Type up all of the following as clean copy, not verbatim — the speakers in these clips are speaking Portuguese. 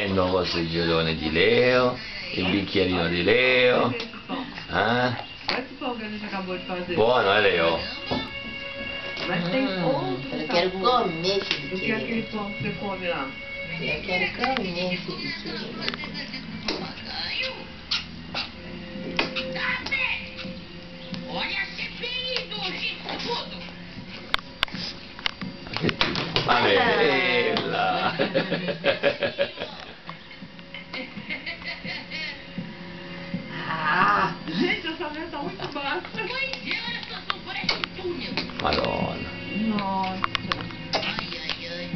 il nuovo seggiolone di Leo, il bicchierino di Leo. Olha esse pão que a gente acabou de fazer. Buono, Leo? Mas tem outro Eu quero sabor comer esse do que aquele pão que você come lá. Eu quero comer esse biquíni. Olha a CPI do Instituto! Amarela! Ah! Gente, essa mesa tá muito baixa. Pois é, olha só, só parece um túnel. Madonna. Nossa. Ai, ai, ai.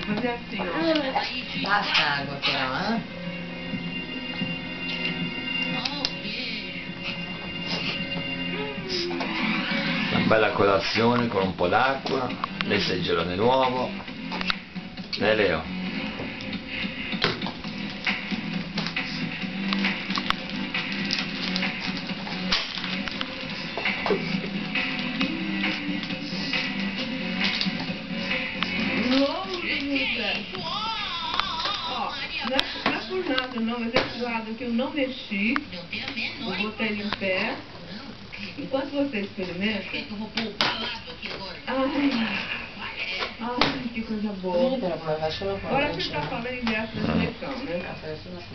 Vou fazer assim, ó. Aí, tio. Passa água aqui, ó. Una bella colazione con un po' d'acqua, nel seggiolone nuovo. Leo? Ó, não é por nada não, mas esse lado aqui eu não mexi. Não tenho a menor Eu botei ele em pé. Enquanto você experimenta. que eu vou pôr o palado aqui agora. Ai, que coisa boa. Agora você está falando em décima seleção, né?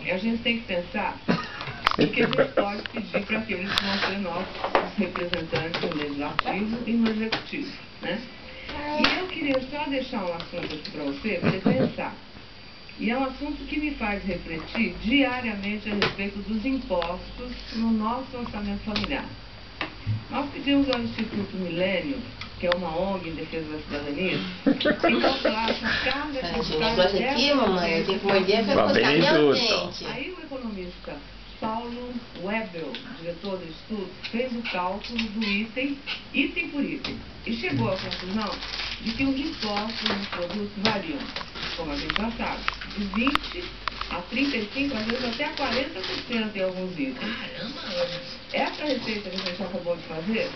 E a gente tem que pensar o que a gente pode pedir para aqueles que vão ser nossos representantes no legislativo e no executivo, né? E eu queria só deixar um assunto aqui para você pensar. E é um assunto que me faz refletir diariamente a respeito dos impostos no nosso orçamento familiar. Nós pedimos ao Instituto Milênio, que é uma ONG em defesa da cidadania, que calculasse a carga Esse tributária negócio aqui, mamãe, eu tenho que morder pra Va encostar bene meu tutto. dente. Aí o economista Paulo Webel, diretor do estudo, fez o cálculo do item por item e chegou à conclusão de que os impostos nos produtos variam, como a gente já sabe, de 20% a 35%, às vezes até a 40% em alguns itens. Caramba, Essa receita que a gente acabou de fazer